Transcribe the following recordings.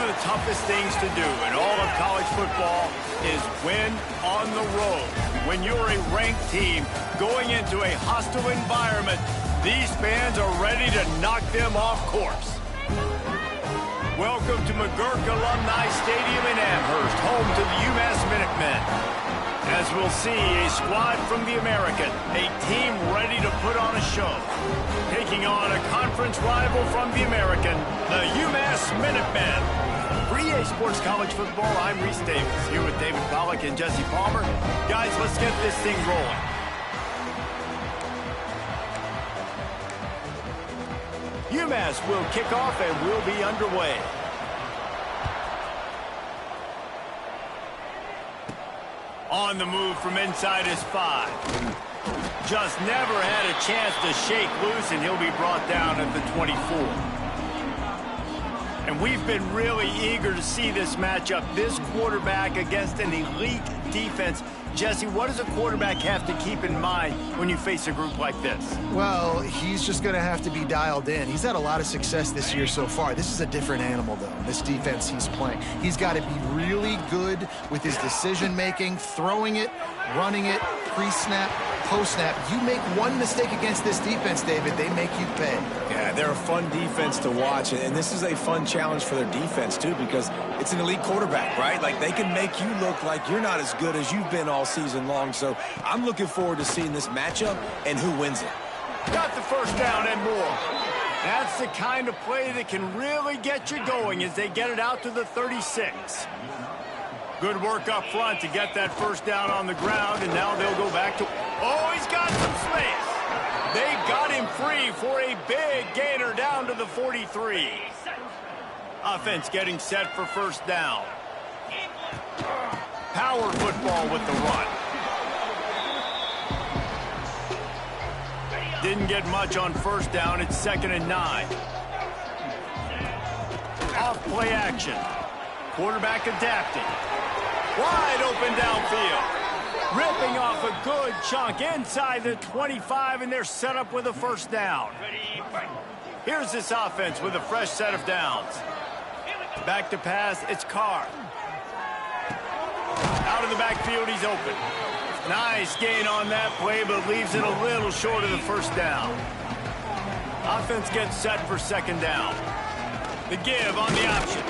the toughest things to do in all of college football is win on the road. When you're a ranked team going into a hostile environment, these fans are ready to knock them off course. Welcome to McGurk Alumni Stadium in Amherst, home to the UMass Minutemen. As we'll see, a squad from the American, a team ready to put on a show. Taking on a conference rival from the American, the UMass Minutemen. For EA Sports College Football, I'm Reese Davis, here with David Pollack and Jesse Palmer. Guys, let's get this thing rolling. UMass will kick off and we'll be underway. On the move from inside his 5. Just never had a chance to shake loose, and he'll be brought down at the 24. And we've been really eager to see this matchup. This quarterback against an elite defense. Jesse, what does a quarterback have to keep in mind when you face a group like this? Well, he's just going to have to be dialed in. He's had a lot of success this year so far. This is a different animal, though, this defense he's playing. He's got to be really good with his decision-making, throwing it, running it, pre-snap, post-snap. You make one mistake against this defense, David, they make you pay. Yeah, they're a fun defense to watch, and this is a fun challenge for their defense, too, because it's an elite quarterback, right? Like, they can make you look like you're not as good as you've been all season long, so I'm looking forward to seeing this matchup and who wins it. Got the first down and more. That's the kind of play that can really get you going as they get it out to the 36. Good work up front to get that first down on the ground, and now they'll go back to... Oh, he's got some space. They got him free for a big gainer down to the 43. Offense getting set for first down. Power football with the run. Didn't get much on first down. It's 2nd and 9. Off play action. Quarterback adapting. Wide open downfield. Ripping off a good chunk inside the 25, and they're set up with a first down. Here's this offense with a fresh set of downs. Back to pass, it's Carr. Out of the backfield, he's open. Nice gain on that play, but leaves it a little short of the first down. Offense gets set for 2nd down. The give on the option.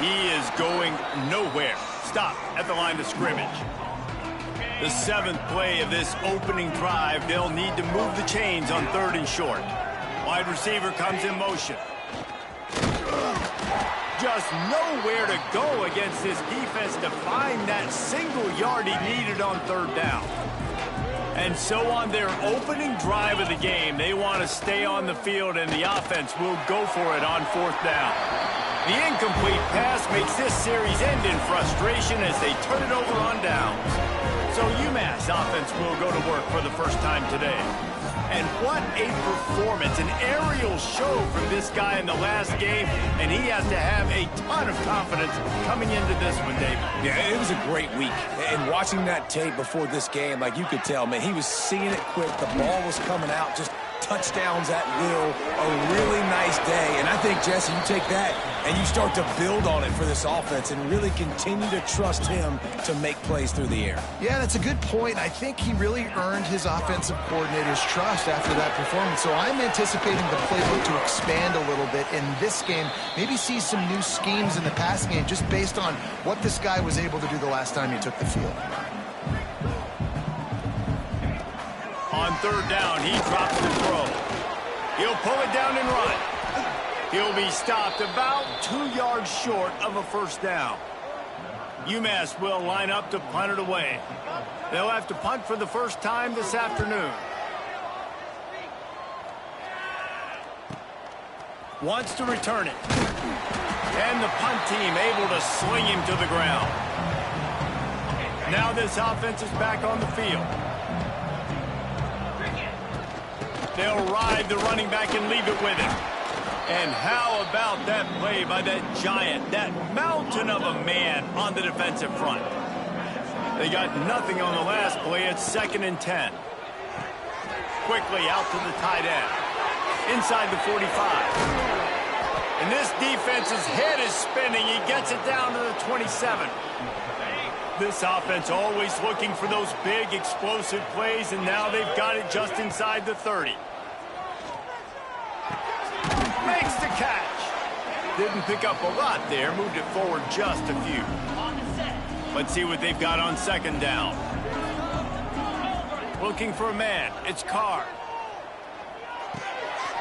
He is going nowhere. Stop at the line of scrimmage. The 7th play of this opening drive, they'll need to move the chains on 3rd and short. Wide receiver comes in motion. Just nowhere to go against this defense to find that single yard he needed on 3rd down. And so on their opening drive of the game, they want to stay on the field, and the offense will go for it on 4th down. The incomplete pass makes this series end in frustration as they turn it over on downs. So UMass offense will go to work for the first time today. And what a performance, an aerial show from this guy in the last game, and he has to have a ton of confidence coming into this one, David. Yeah, it was a great week. And watching that tape before this game, like you could tell, man, he was seeing it quick. The ball was coming out, just touchdowns at will. A really nice day. And I think, Jesse, you take that and you start to build on it for this offense and really continue to trust him to make plays through the air. Yeah, that's a good point. I think he really earned his offensive coordinator's trust after that performance. So I'm anticipating the playbook to expand a little bit in this game. Maybe see some new schemes in the passing game just based on what this guy was able to do the last time he took the field. On 3rd down, he drops the throw. He'll pull it down and run. He'll be stopped about 2 yards short of a first down. UMass will line up to punt it away. They'll have to punt for the first time this afternoon. Wants to return it. And the punt team able to sling him to the ground. Now this offense is back on the field. They'll ride the running back and leave it with him. And how about that play by that giant, that mountain of a man on the defensive front? They got nothing on the last play. It's 2nd and 10. Quickly out to the tight end. Inside the 45. And this defense's head is spinning. He gets it down to the 27. This offense always looking for those big, explosive plays, and now they've got it just inside the 30. Makes the catch. Didn't pick up a lot there. Moved it forward just a few. Let's see what they've got on second down. Looking for a man. It's Carr.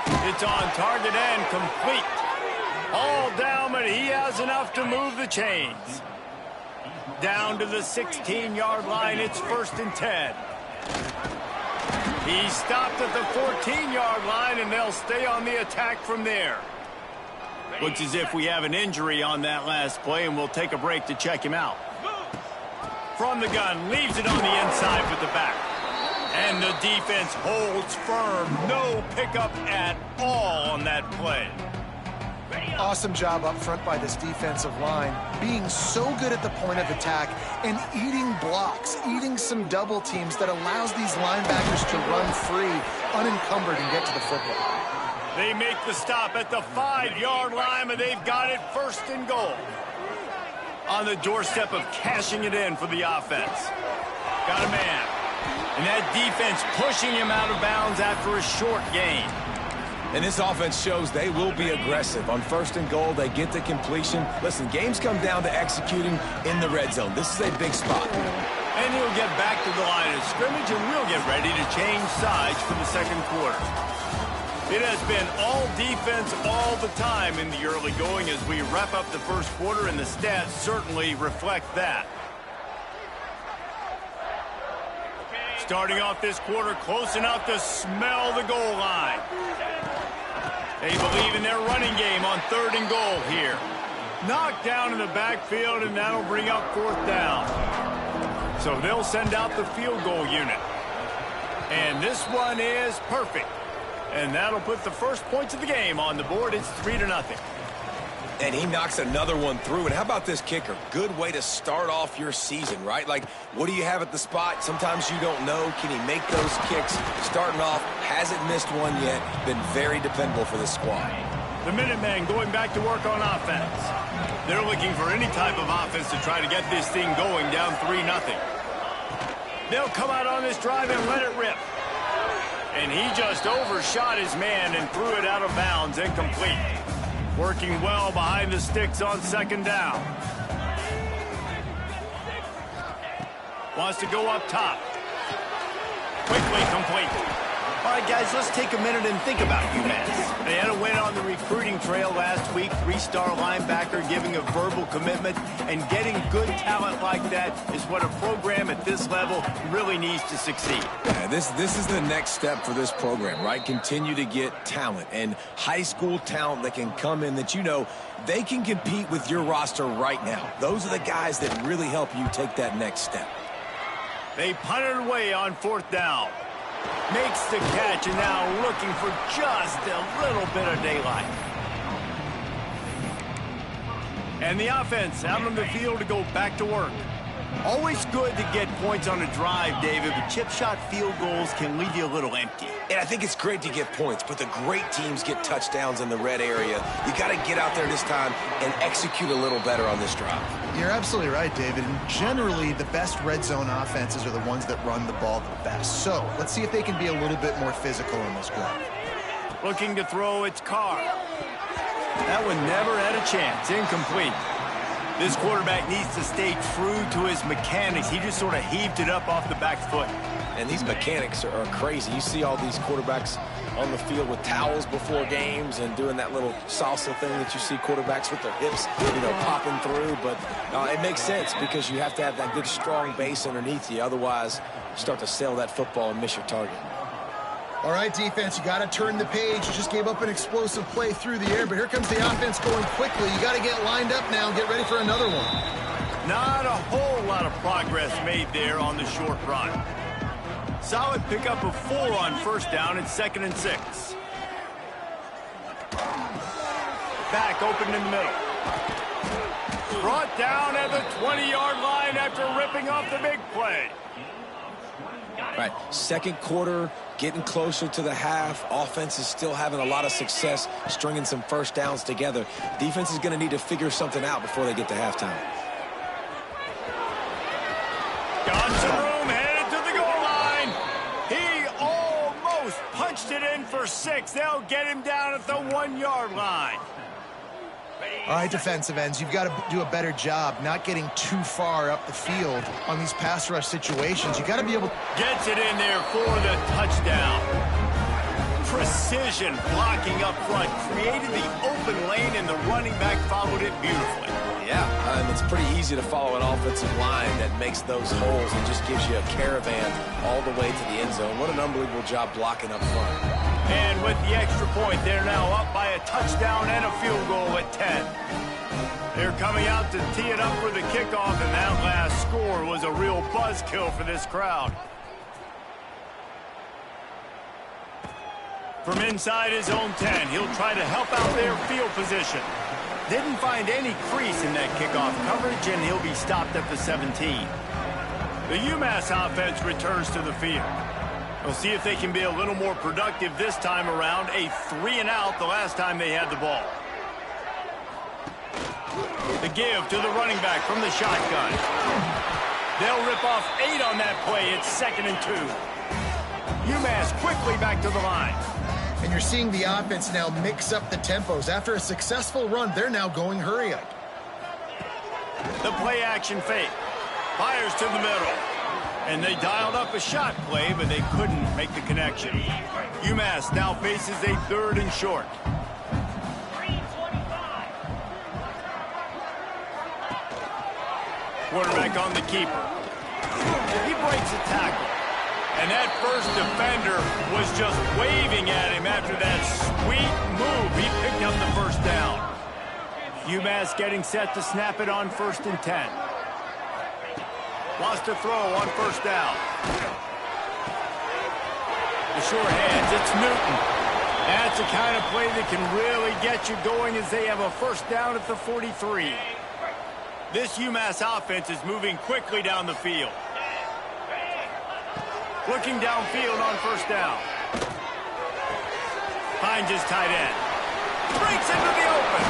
It's on target and complete. All down, but he has enough to move the chains. Down to the 16-yard line. It's 1st and 10. He stopped at the 14-yard line, and they'll stay on the attack from there. Looks as if we have an injury on that last play, and we'll take a break to check him out. From the gun, leaves it on the inside with the back. And the defense holds firm. No pickup at all on that play. Awesome job up front by this defensive line, being so good at the point of attack and eating blocks, eating some double teams that allows these linebackers to run free, unencumbered, and get to the football. They make the stop at the 5-yard line, and they've got it 1st and goal. On the doorstep of cashing it in for the offense. Got a man. And that defense pushing him out of bounds after a short gain. And this offense shows they will be aggressive. On 1st and goal, they get the completion. Listen, games come down to executing in the red zone. This is a big spot. And he'll get back to the line of scrimmage, and we'll get ready to change sides for the second quarter. It has been all defense all the time in the early going as we wrap up the first quarter, and the stats certainly reflect that. Starting off this quarter close enough to smell the goal line. They believe in their running game on 3rd and goal here. Knocked down in the backfield, and that'll bring up 4th down. So they'll send out the field goal unit. And this one is perfect. And that'll put the first points of the game on the board. It's 3-0. And he knocks another one through. And how about this kicker? Good way to start off your season, right? Like, what do you have at the spot? Sometimes you don't know. Can he make those kicks? Starting off, hasn't missed one yet. Been very dependable for this squad. The Minutemen going back to work on offense. They're looking for any type of offense to try to get this thing going down 3-0. They'll come out on this drive and let it rip. And he just overshot his man and threw it out of bounds, incomplete. Working well behind the sticks on 2nd down. Wants to go up top. Quickly complete. All right, guys, let's take a minute and think about UMass. They had a win on the recruiting trail last week. 3-star linebacker giving a verbal commitment, and getting good talent like that is what a program at this level really needs to succeed. Yeah, this is the next step for this program, right? Continue to get talent and high school talent that can come in that you know they can compete with your roster right now. Those are the guys that really help you take that next step. They punted away on 4th down. Makes the catch, and now looking for just a little bit of daylight. And the offense out on the field to go back to work. Always good to get points on a drive, David, but chip shot field goals can leave you a little empty. And I think it's great to get points, but the great teams get touchdowns in the red area. You got to get out there this time and execute a little better on this drive. You're absolutely right, David. And generally, the best red zone offenses are the ones that run the ball the best. So let's see if they can be a little bit more physical in this drive. Looking to throw, it's Carr. That one never had a chance. Incomplete. This quarterback needs to stay true to his mechanics. He just sort of heaved it up off the back foot. And these mechanics are crazy. You see all these quarterbacks on the field with towels before games and doing that little salsa thing that you see quarterbacks with their hips, popping through. But it makes sense because you have to have that good, strong base underneath you. Otherwise, you start to sail that football and miss your target. All right, defense, you got to turn the page. You just gave up an explosive play through the air, but here comes the offense going quickly. You got to get lined up now and get ready for another one. Not a whole lot of progress made there on the short run. Solid pickup of 4 on 1st down and 2nd and 6. Back open in the middle. Brought down at the 20-yard line after ripping off the big play. Right, second quarter, getting closer to the half. Offense is still having a lot of success stringing some first downs together. Defense is going to need to figure something out before they get to halftime. Got some room, headed to the goal line. He almost punched it in for 6. They'll get him down at the 1-yard line. All right, defensive ends, you've got to do a better job not getting too far up the field on these pass rush situations. You got to be able... Gets it in there for the touchdown. Precision blocking up front, created the open lane, and the running back followed it beautifully. Yeah, and it's pretty easy to follow an offensive line that makes those holes and just gives you a caravan all the way to the end zone. What an unbelievable job blocking up front. And with the extra point, they're now up by a touchdown and a field goal at 10. They're coming out to tee it up for the kickoff, and that last score was a real buzzkill for this crowd. From inside his own 10, he'll try to help out their field position. Didn't find any crease in that kickoff coverage, and he'll be stopped at the 17. The UMass offense returns to the field. We'll see if they can be a little more productive this time around. A 3-and-out the last time they had the ball. The give to the running back from the shotgun. They'll rip off 8 on that play. It's 2nd and 2. UMass quickly back to the line. And you're seeing the offense now mix up the tempos. After a successful run, they're now going hurry up. The play action fake. Fires to the middle. And they dialed up a shot play, but they couldn't make the connection. UMass now faces a 3rd and short. Quarterback on the keeper. He breaks a tackle. And that first defender was just waving at him after that sweet move. He picked up the first down. UMass getting set to snap it on 1st and 10. Wants to throw on 1st down. The short hands, it's Newton. That's the kind of play that can really get you going as they have a 1st down at the 43. This UMass offense is moving quickly down the field. Looking downfield on 1st down. Finds his tight end. Breaks into the open.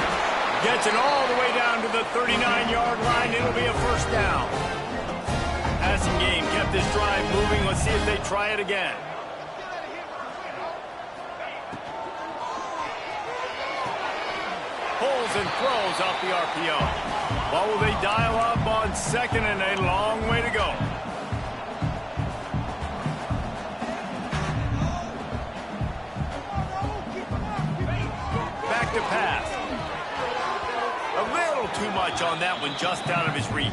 Gets it all the way down to the 39-yard line. It'll be a 1st down. Passing game kept this drive moving. Let's see if they try it again. Pulls and throws off the RPO. Well, will they dial up on 2nd and a long way to go? Back to pass. A little too much on that one, just out of his reach.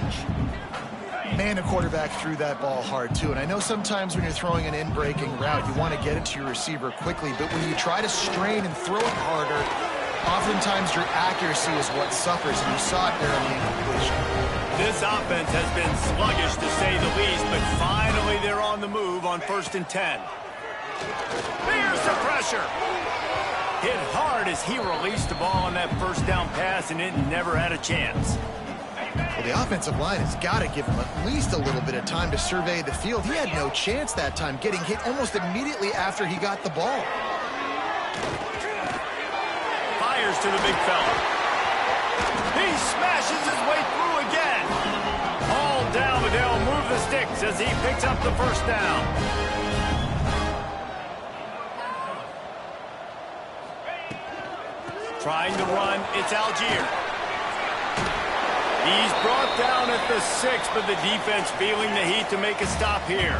Man, the quarterback threw that ball hard, too. And I know sometimes when you're throwing an in-breaking route, you want to get it to your receiver quickly. But when you try to strain and throw it harder, oftentimes your accuracy is what suffers, and you saw it there on the incompletion. This offense has been sluggish, to say the least, but finally they're on the move on 1st and 10. Here's the pressure. Hit hard as he released the ball on that 1st down pass, and it never had a chance. Well, the offensive line has got to give him at least a little bit of time to survey the field. He had no chance that time, getting hit almost immediately after he got the ball. Fires to the big fella. He smashes his way through again. All down, but they'll move the sticks as he picks up the 1st down. Trying to run, it's Algier. He's brought down at the 6, but the defense feeling the heat to make a stop here.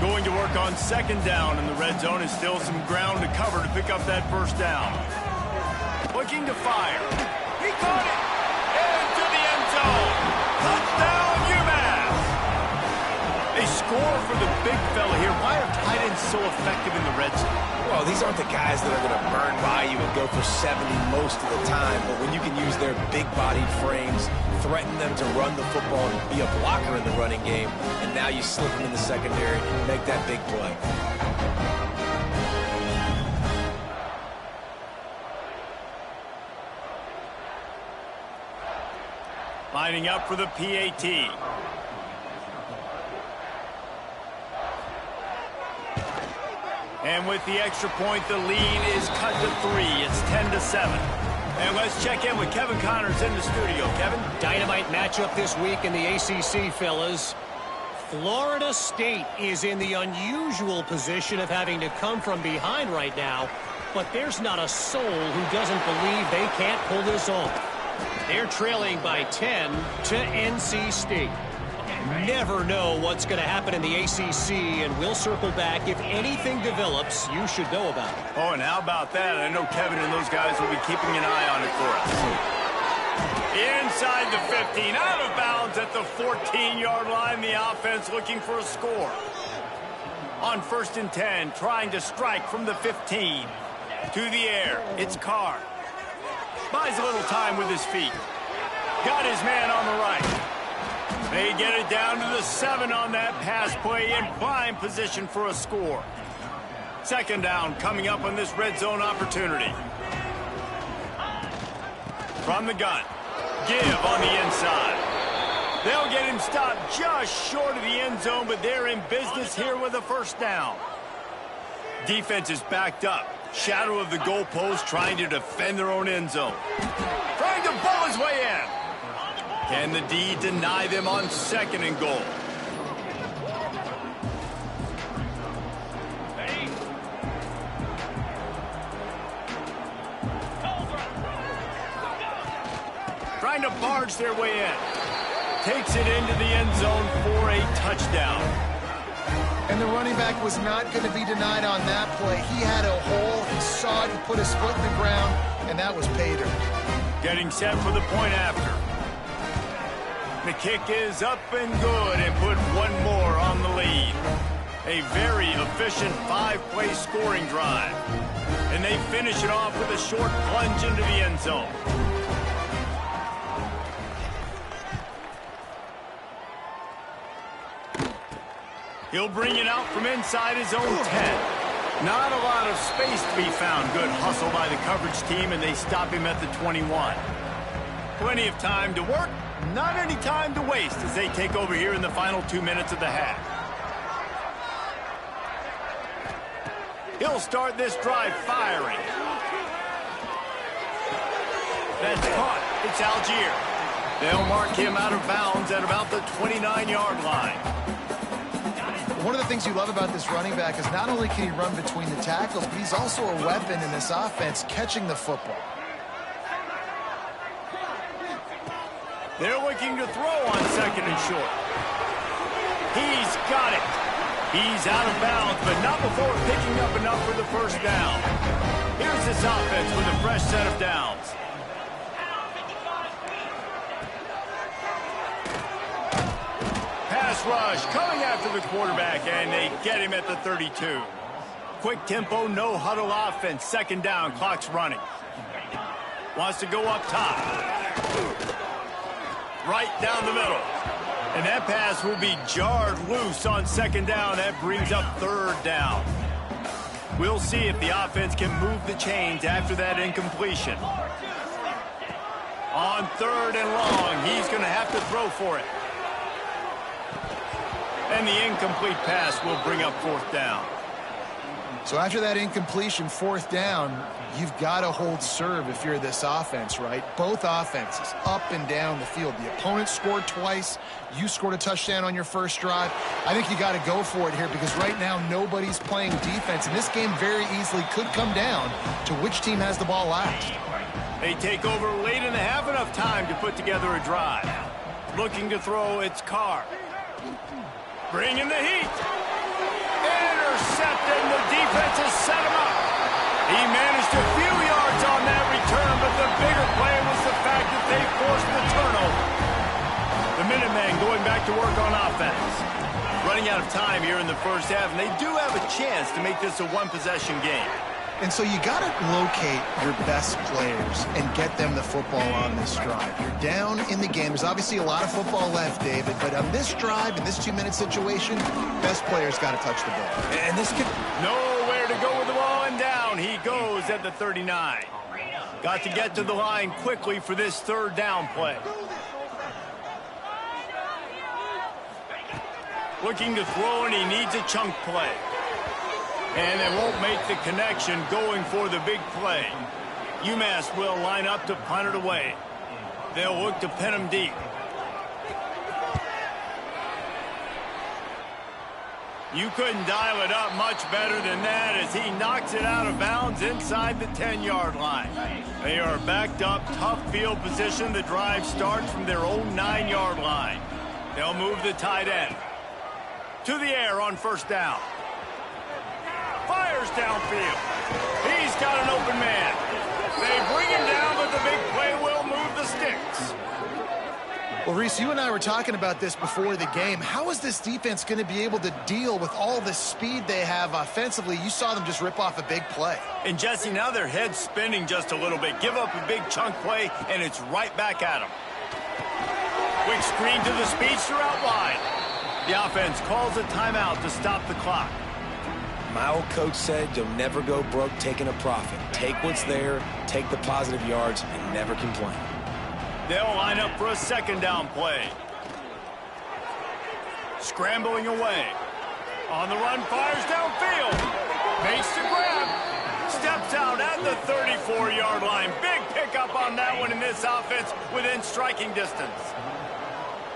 Going to work on 2nd down, and the red zone is still some ground to cover to pick up that 1st down. Looking to fire. He caught it! Into the end zone! Touchdown, UMass! They score for the big fella here. Why are tight ends so effective in the red zone? Well, these aren't the guys that are going to burn by you and go for 70 most of the time, but when you can use their big-bodied frames, threaten them to run the football and be a blocker in the running game, and now you slip them in the secondary and make that big play. Lining up for the PAT. And with the extra point, the lead is cut to 3. It's 10-7. And let's check in with Kevin Connors in the studio. Kevin? Dynamite matchup this week in the ACC, fellas. Florida State is in the unusual position of having to come from behind right now, but there's not a soul who doesn't believe they can't pull this off. They're trailing by 10 to NC State. Never know what's going to happen in the ACC, and we'll circle back. If anything develops, you should know about it. Oh, and how about that? I know Kevin and those guys will be keeping an eye on it for us. Inside the 15, out of bounds at the 14-yard line. The offense looking for a score. On 1st and 10, trying to strike from the 15. To the air, it's Carr. Buys a little time with his feet. Got his man on the right. They get it down to the 7 on that pass play in prime position for a score. 2nd down coming up on this red zone opportunity. From the gun. Give on the inside. They'll get him stopped just short of the end zone, but they're in business here with a 1st down. Defense is backed up. Shadow of the goalpost, trying to defend their own end zone. Trying to ball his way in. Can the D deny them on 2nd and goal? Trying to barge their way in. Takes it into the end zone for a touchdown. And the running back was not going to be denied on that play. He had a hole. He saw it. He put his foot in the ground, and that was pay dirt. Getting set for the point after. The kick is up and good, and put one more on the lead. A very efficient 5-play scoring drive. And they finish it off with a short plunge into the end zone. He'll bring it out from inside his own 10. Not a lot of space to be found. Good hustle by the coverage team, and they stop him at the 21. Plenty of time to work. Not any time to waste as they take over here in the final 2 minutes of the half. He'll start this drive firing. That's caught. It's Algier. They'll mark him out of bounds at about the 29-yard line. One of the things you love about this running back is not only can he run between the tackles, but he's also a weapon in this offense catching the football. They're looking to throw on 2nd and short. He's got it. He's out of bounds, but not before picking up enough for the 1st down. Here's this offense with a fresh set of downs. Pass rush coming after the quarterback, and they get him at the 32. Quick tempo, no huddle offense. 2nd down, clock's running. Wants to go up top. Right down the middle. And that pass will be jarred loose on 2nd down. That brings up 3rd down. We'll see if the offense can move the chains after that incompletion. On 3rd and long, he's going to have to throw for it. And the incomplete pass will bring up 4th down. So after that incompletion, 4th down, you've got to hold serve if you're this offense, right? Both offenses up and down the field. The opponent scored twice. You scored a touchdown on your 1st drive. I think you got to go for it here because right now nobody's playing defense. And this game very easily could come down to which team has the ball last. They take over late in the half, enough time to put together a drive. Looking to throw, it's Carr. Bringing the heat. Intercepted, and the defense has set him up. He managed a few yards on that return, but the bigger play was the fact that they forced the turnover. The Minutemen going back to work on offense. Running out of time here in the 1st half, and they do have a chance to make this a one-possession game. And so you got to locate your best players and get them the football on this drive. You're down in the game. There's obviously a lot of football left, David, but on this drive, in this 2-minute situation, best players got to touch the ball. And this could... Nowhere to go with the ball, and down he goes at the 39. Got to get to the line quickly for this 3rd down play. Looking to throw, and he needs a chunk play. And they won't make the connection going for the big play. UMass will line up to punt it away. They'll look to pin him deep. You couldn't dial it up much better than that as he knocks it out of bounds inside the 10-yard line. They are backed up, tough field position. The drive starts from their own 9-yard line. They'll move the tight end to the air on first down. Fires downfield. He's got an open man. They bring him down, but the big play will move the sticks. Well, Reese, you and I were talking about this before the game. How is this defense going to be able to deal with all the speed they have offensively? You saw them just rip off a big play. And, Jesse, now their head's spinning just a little bit. Give up a big chunk play, and it's right back at them. Quick screen to the speedster out wide. The offense calls a timeout to stop the clock. My old coach said you'll never go broke taking a profit. Take what's there, take the positive yards, and never complain. They'll line up for a second down play. Scrambling away. On the run, fires downfield. Makes the grab. Steps out at the 34-yard line. Big pickup on that one in this offense within striking distance.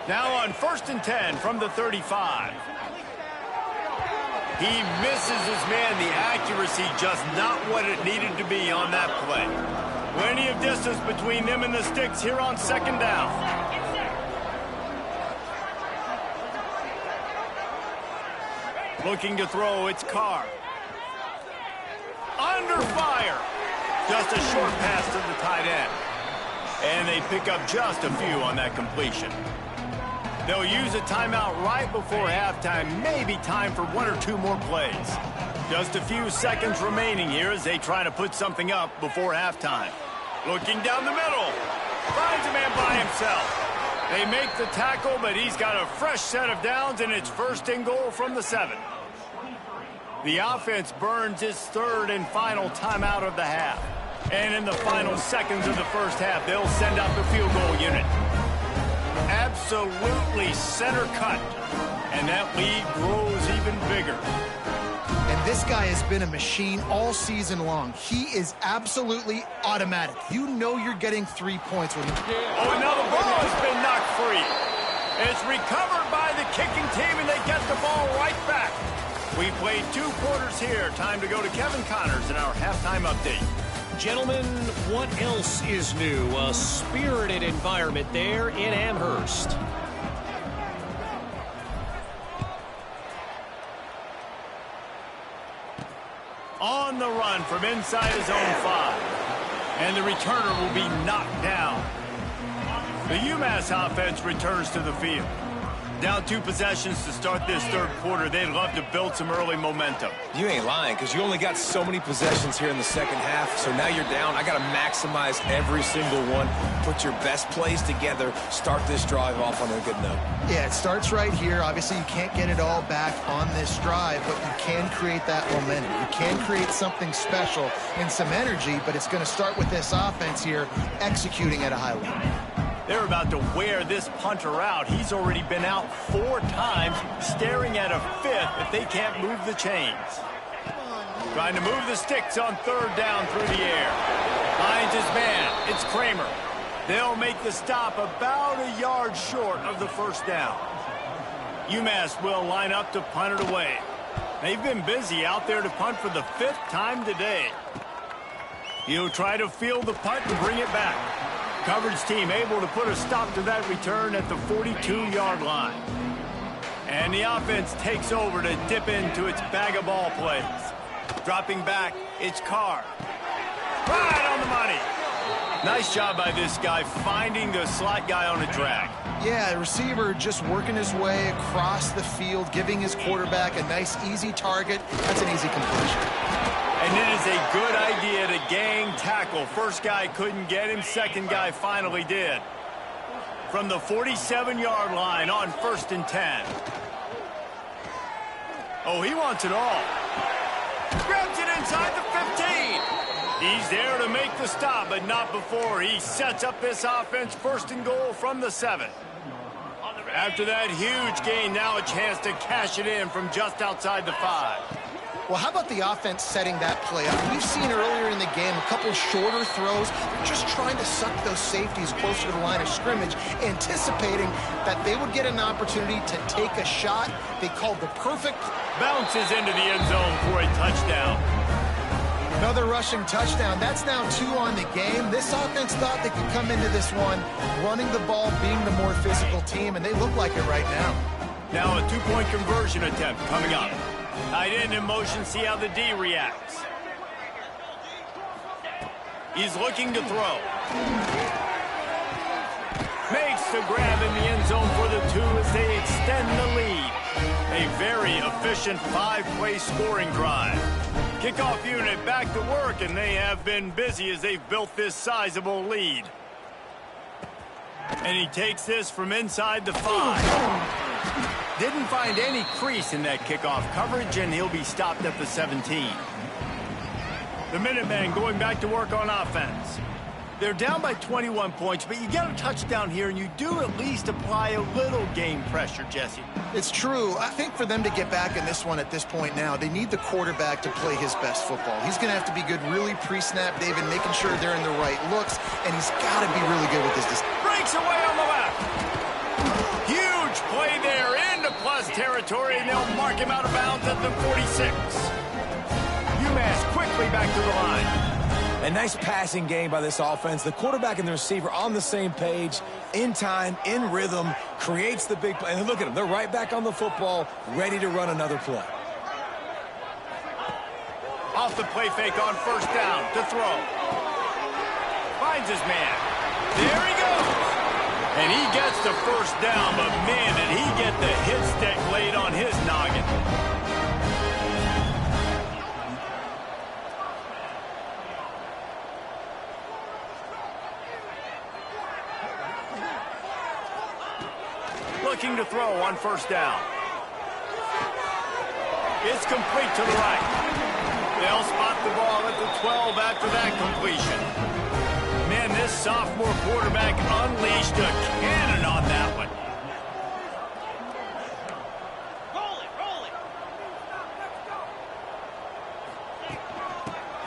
Now on 1st and 10 from the 35. He misses his man. The accuracy just not what it needed to be on that play. Plenty of distance between them and the sticks here on second down. Looking to throw, it's Carr. Under fire. Just a short pass to the tight end. And they pick up just a few on that completion. They'll use a timeout right before halftime. Maybe time for one or two more plays. Just a few seconds remaining here as they try to put something up before halftime. Looking down the middle. Finds a man by himself. They make the tackle, but he's got a fresh set of downs, and it's 1st and goal from the 7. The offense burns its 3rd and final timeout of the half. And in the final seconds of the first half, they'll send out the field goal unit. Absolutely center cut. And that lead grows even bigger. And this guy has been a machine all season long. He is absolutely automatic. You know you're getting 3 points with him. Oh, and now the ball has been knocked free. It's recovered by the kicking team, and they get the ball right back. We played 2 quarters here. Time to go to Kevin Connors in our halftime update. Gentlemen, what else is new? A spirited environment there in Amherst. On the run from inside his own 5. And the returner will be knocked down. The UMass offense returns to the field. Down 2 possessions to start this 3rd quarter. They'd love to build some early momentum. You ain't lying, because you only got so many possessions here in the second half, so now you're down. I got to maximize every single one. Put your best plays together. Start this drive off on a good note. Yeah, it starts right here. Obviously, you can't get it all back on this drive, but you can create that momentum. You can create something special and some energy, but it's going to start with this offense here executing at a high level. They're about to wear this punter out. He's already been out 4 times, staring at a 5th if they can't move the chains. Trying to move the sticks on 3rd down through the air. Finds his man. It's Kramer. They'll make the stop about a yard short of the 1st down. UMass will line up to punt it away. They've been busy out there to punt for the 5th time today. He'll try to field the punt and bring it back. Coverage team able to put a stop to that return at the 42-yard line. And the offense takes over to dip into its bag of ball plays. Dropping back, it's Carr. Right on the money. Nice job by this guy finding the slot guy on a drag. Yeah, the receiver just working his way across the field, giving his quarterback a nice, easy target. That's an easy completion. And it is a good idea to gang tackle. First guy couldn't get him. Second guy finally did. From the 47-yard line on 1st and 10. Oh, he wants it all. Grabs it inside the 15. He's there to make the stop, but not before. He sets up this offense 1st and goal from the 7. After that huge gain, now a chance to cash it in from just outside the 5. Well, how about the offense setting that play up? We've seen earlier in the game a couple shorter throws. They're just trying to suck those safeties closer to the line of scrimmage, anticipating that they would get an opportunity to take a shot. They called the perfect bounces into the end zone for a touchdown. Another rushing touchdown. That's now 2 on the game. This offense thought they could come into this one running the ball, being the more physical team, and they look like it right now. Now a 2-point conversion attempt coming up. Tight end in motion, see how the D reacts. He's looking to throw. Makes the grab in the end zone for the 2 as they extend the lead. A very efficient 5-play scoring drive. Kickoff unit back to work, and they have been busy as they've built this sizable lead. And he takes this from inside the 5. Didn't find any crease in that kickoff coverage, and he'll be stopped at the 17. The Minutemen going back to work on offense. They're down by 21 points, but you get a touchdown here, and you do at least apply a little game pressure, Jesse. It's true. I think for them to get back in this one at this point now, they need the quarterback to play his best football. He's going to have to be good really pre-snap, David, making sure they're in the right looks, and he's got to be really good with his... Breaks away on the left. Huge play there into plus territory, and they'll mark him out of bounds at the 46. UMass quickly back to the line. A nice passing game by this offense. The quarterback and the receiver on the same page, in time, in rhythm, creates the big play. And look at them. They're right back on the football, ready to run another play. Off the play fake on first down to throw. Finds his man. There he goes. And he gets the first down, but man, did he get the hit stick laid on his noggin. Looking to throw on first down. It's complete to the right. They'll spot the ball at the 12 after that completion. Man, this sophomore quarterback unleashed a cannon on that one.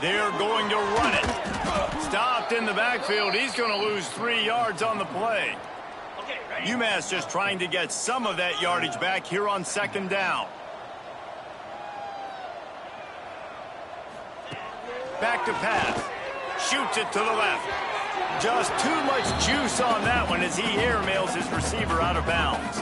They're going to run it. Stopped in the backfield. He's going to lose 3 yards on the play. UMass just trying to get some of that yardage back here on second down. Back to pass. Shoots it to the left. Just too much juice on that one as he airmails his receiver out of bounds.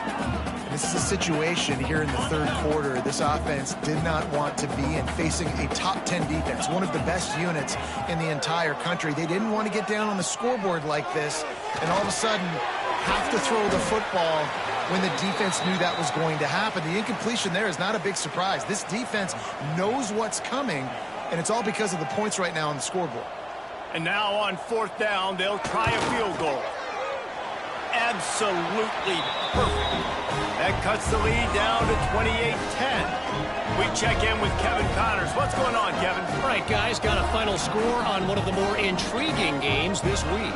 This is a situation here in the third quarter this offense did not want to be in, facing a top 10 defense, one of the best units in the entire country. They didn't want to get down on the scoreboard like this, and all of a sudden have to throw the football when the defense knew that was going to happen. The incompletion there is not a big surprise. This defense knows what's coming, and it's all because of the points right now on the scoreboard. And now on fourth down, they'll try a field goal. Absolutely perfect. That cuts the lead down to 28-10. We check in with Kevin Connors. What's going on, Kevin? All right, guys, got a final score on one of the more intriguing games this week.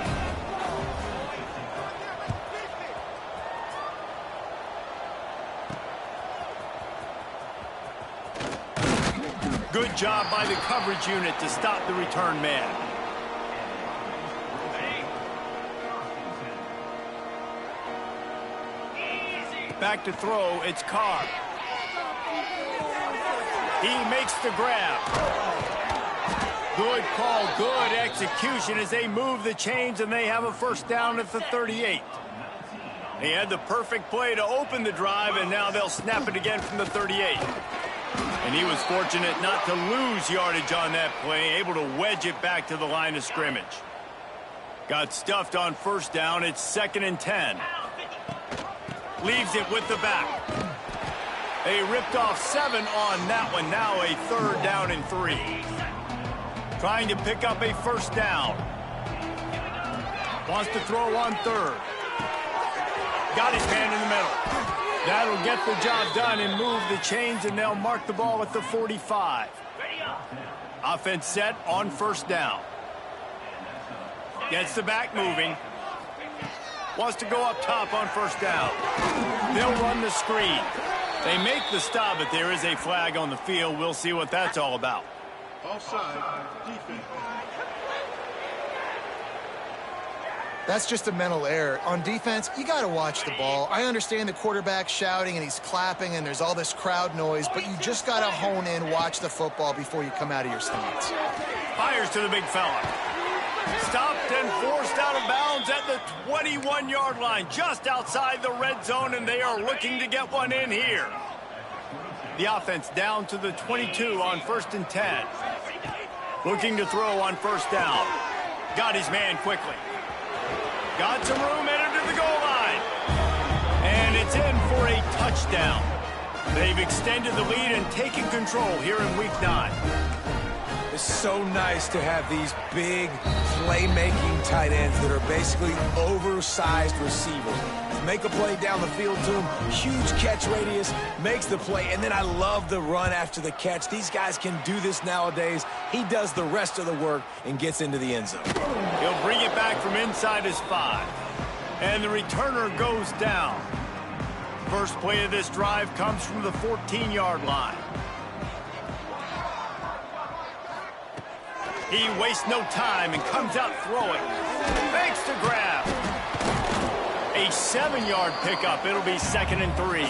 Good job by the coverage unit to stop the return man. Back to throw, it's Carr. He makes the grab. Good call, good execution as they move the chains and they have a first down at the 38. He had the perfect play to open the drive, and now they'll snap it again from the 38. And he was fortunate not to lose yardage on that play, able to wedge it back to the line of scrimmage. Got stuffed on first down. It's 2nd and 10. Leaves it with the back. They ripped off 7 on that one. Now a 3rd down and 3. Trying to pick up a first down. Wants to throw on 3rd. Got his man in the middle. That'll get the job done and move the chains, and they'll mark the ball at the 45. Offense set on first down. Gets the back moving. Wants to go up top on first down. They'll run the screen. They make the stop, but there is a flag on the field. We'll see what that's all about. Offside, defense. That's just a mental error. On defense, you got to watch the ball. I understand the quarterback shouting and he's clapping and there's all this crowd noise, but you just got to hone in, watch the football before you come out of your stance. Fires to the big fella. Stopped and forced out of bounds at the 21-yard line, just outside the red zone, and they are looking to get one in here. The offense down to the 22 on 1st and 10. Looking to throw on 1st down. Got his man quickly. Got some room, entered to the goal line. And it's in for a touchdown. They've extended the lead and taken control here in Week 9. It's so nice to have these big playmaking tight ends that are basically oversized receivers. Make a play down the field to him, huge catch radius, makes the play, and then I love the run after the catch. These guys can do this nowadays. He does the rest of the work and gets into the end zone. He'll bring it back from inside his 5. And the returner goes down. First play of this drive comes from the 14-yard line. He wastes no time and comes out throwing. Fakes to grab. A 7-yard pickup. It'll be 2nd and 3.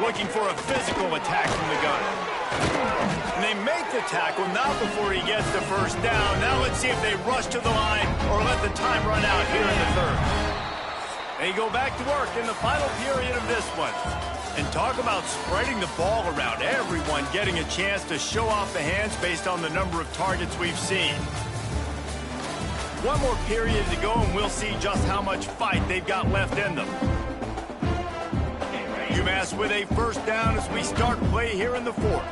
Looking for a physical attack from the gun. And they make the tackle, not before he gets the 1st down. Now let's see if they rush to the line or let the time run out here in the 3rd. They go back to work in the final period of this one. And talk about spreading the ball around. Everyone getting a chance to show off the hands based on the number of targets we've seen. One more period to go, and we'll see just how much fight they've got left in them. UMass with a 1st down as we start play here in the 4th.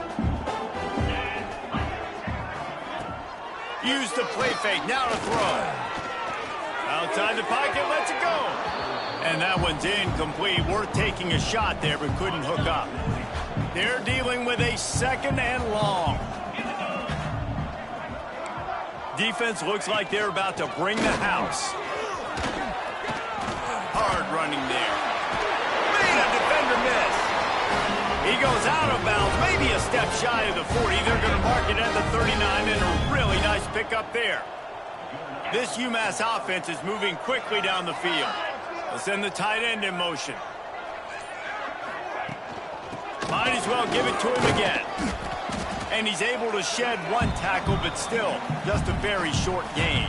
Use the play fake, now to throw. Outside the pocket, lets it go. And that one's incomplete. Worth taking a shot there, but couldn't hook up. They're dealing with a 2nd and long. Defense looks like they're about to bring the house. Hard running there. Made a defender miss. He goes out of bounds, maybe a step shy of the 40. They're going to mark it at the 39, and a really nice pickup there. This UMass offense is moving quickly down the field. They'll send the tight end in motion. Might as well give it to him again. And he's able to shed 1 tackle, but still, just a very short gain.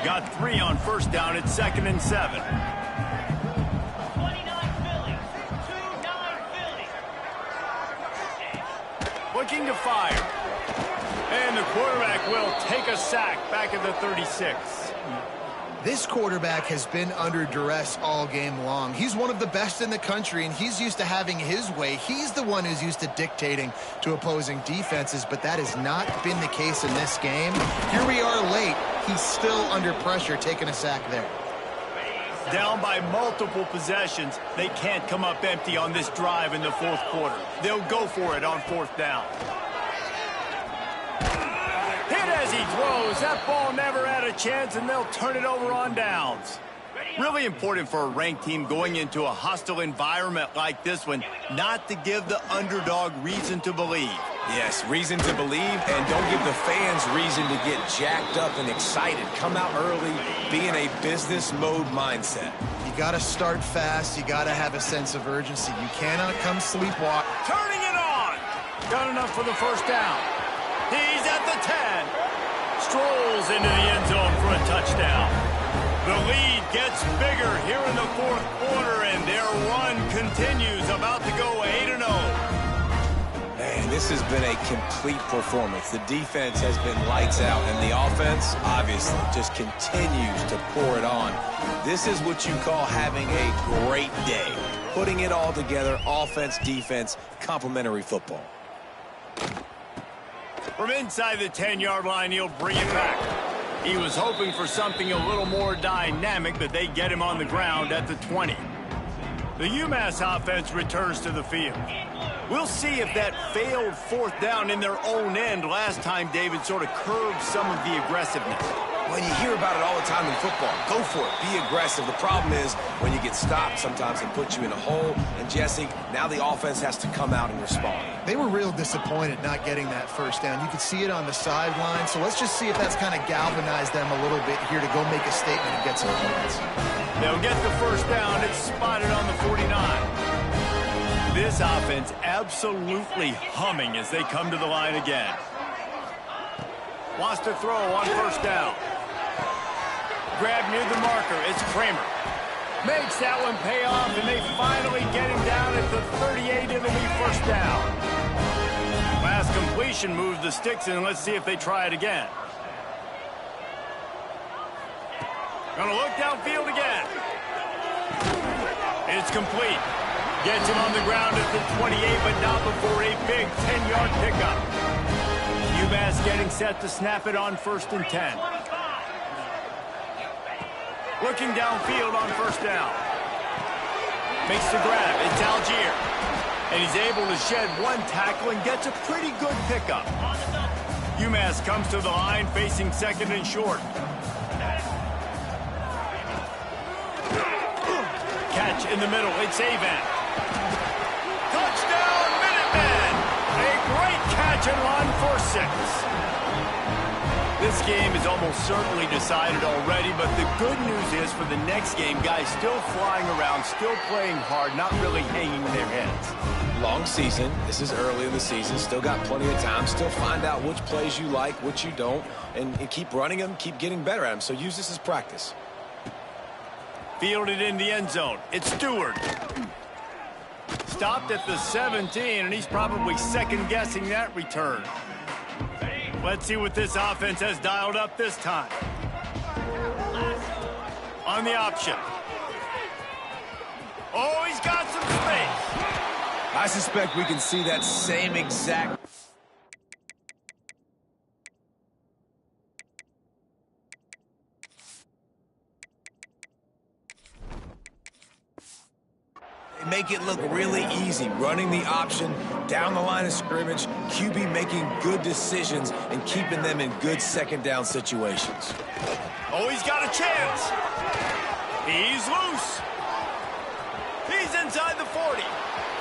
Got 3 on 1st down. It's 2nd and 7. 29 Philly. 2-9 Philly. Looking to fire. And the quarterback will take a sack back at the 36. This quarterback has been under duress all game long. He's one of the best in the country, and he's used to having his way. He's the one who's used to dictating to opposing defenses, but that has not been the case in this game. Here we are late. He's still under pressure, taking a sack there. Down by multiple possessions. They can't come up empty on this drive in the 4th quarter. They'll go for it on 4th down. Hit as he throws. That ball never had a chance, and they'll turn it over on downs. Really important for a ranked team going into a hostile environment like this one, not to give the underdog reason to believe. Yes, reason to believe, and don't give the fans reason to get jacked up and excited. Come out early, be in a business mode mindset. You got to start fast. You got to have a sense of urgency. You cannot come sleepwalk. Turning it on. Got enough for the 1st down. He's at the 10. Strolls into the end zone for a touchdown. The lead gets bigger here in the 4th quarter, and their run continues, about to go 8-0. Man, this has been a complete performance. The defense has been lights out, and the offense, obviously, just continues to pour it on. This is what you call having a great day. Putting it all together, offense, defense, complementary football. From inside the 10-yard line, he'll bring it back. He was hoping for something a little more dynamic, but they get him on the ground at the 20. The UMass offense returns to the field. We'll see if that failed fourth down in their own end last time, David, sort of curbed some of the aggressiveness. Well, you hear about it all the time in football. Go for it. Be aggressive. The problem is when you get stopped, sometimes it puts you in a hole. And, Jesse, now the offense has to come out and respond. They were real disappointed not getting that first down. You could see it on the sideline. So let's just see if that's kind of galvanized them a little bit here to go make a statement and get some points. They'll get the first down. It's spotted on the 49. This offense absolutely humming as they come to the line again. Wants to throw on first down. Grab near the marker. It's Kramer. Makes that one pay off, and they finally get him down at the 38. It'll be first down. Last completion moves the sticks in. Let's see if they try it again. Gonna look downfield again. It's complete. Gets him on the ground at the 28, but not before a big 10-yard pickup. UMass getting set to snap it on 1st and 10. Looking downfield on first down. Makes the grab. It's Algier. And he's able to shed one tackle and gets a pretty good pickup. UMass comes to the line facing 2nd and short. Catch in the middle. It's Avan. Touchdown, Minutemen! A great catch and run for 6. This game is almost certainly decided already, but the good news is for the next game, guys still flying around, still playing hard, not really hanging their heads. Long season. This is early in the season. Still got plenty of time. Still find out which plays you like, which you don't, and keep running them, keep getting better at them. So use this as practice. Fielded in the end zone. It's Stewart. Stopped at the 17, and he's probably second-guessing that return. Let's see what this offense has dialed up this time. On the option. Oh, he's got some space. I suspect we can see that same exact... Make it look really easy, running the option down the line of scrimmage, QB making good decisions and keeping them in good second down situations. Oh, he's got a chance. He's loose. He's inside the 40,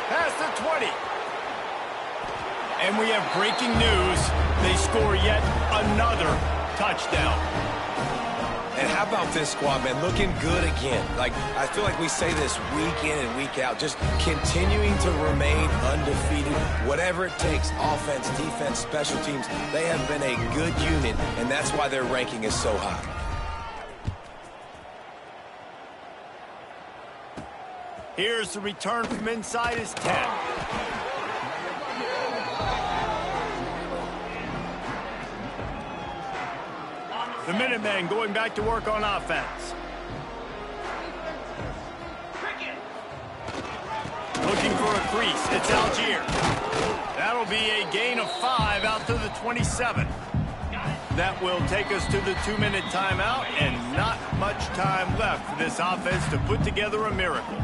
past the 20. And we have breaking news. They score yet another touchdown. And how about this squad, man? Looking good again. Like, I feel like we say this week in and week out. Just continuing to remain undefeated. Whatever it takes, offense, defense, special teams, they have been a good unit, and that's why their ranking is so high. Here's the return from inside his 10. The Minutemen going back to work on offense. Looking for a crease. It's Algier. That'll be a gain of 5 out to the 27. That will take us to the 2-minute timeout, and not much time left for this offense to put together a miracle.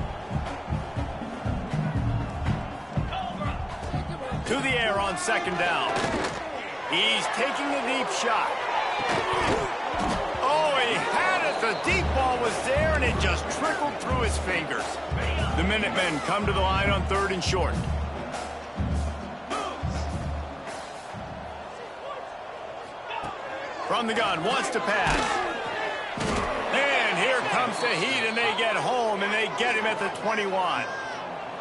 To the air on second down. He's taking a deep shot. Oh, he had it. The deep ball was there, and it just trickled through his fingers. The Minutemen come to the line on 3rd and short. From the gun, wants to pass. And here comes the heat, and they get home, and they get him at the 21.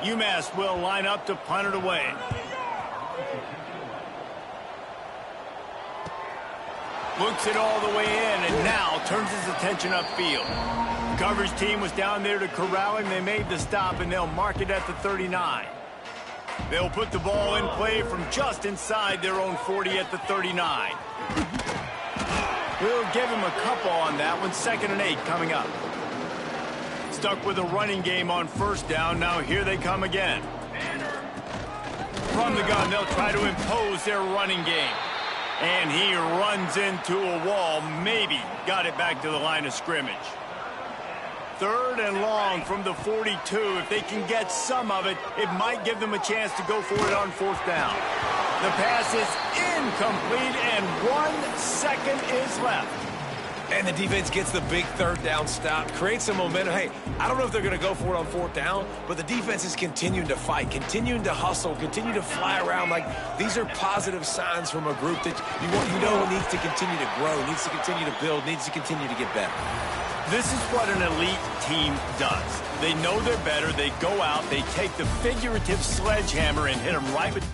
UMass will line up to punt it away. Looks it all the way in, and now turns his attention upfield. The coverage team was down there to corral him. They made the stop, and they'll mark it at the 39. They'll put the ball in play from just inside their own 40 at the 39. We'll give him a couple on that one. 2nd and 8 coming up. Stuck with a running game on first down. Now here they come again. From the gun, they'll try to impose their running game. And he runs into a wall. Maybe got it back to the line of scrimmage. 3rd and long from the 42. If they can get some of it, it might give them a chance to go for it on 4th down. The pass is incomplete, and 1 second is left. And the defense gets the big 3rd down stop, creates some momentum. Hey, I don't know if they're going to go for it on 4th down, but the defense is continuing to fight, continuing to hustle, continue to fly around. Like, these are positive signs from a group that you know needs to continue to grow, needs to continue to build, needs to continue to get better. This is what an elite team does. They know they're better. They go out. They take the figurative sledgehammer and hit them right with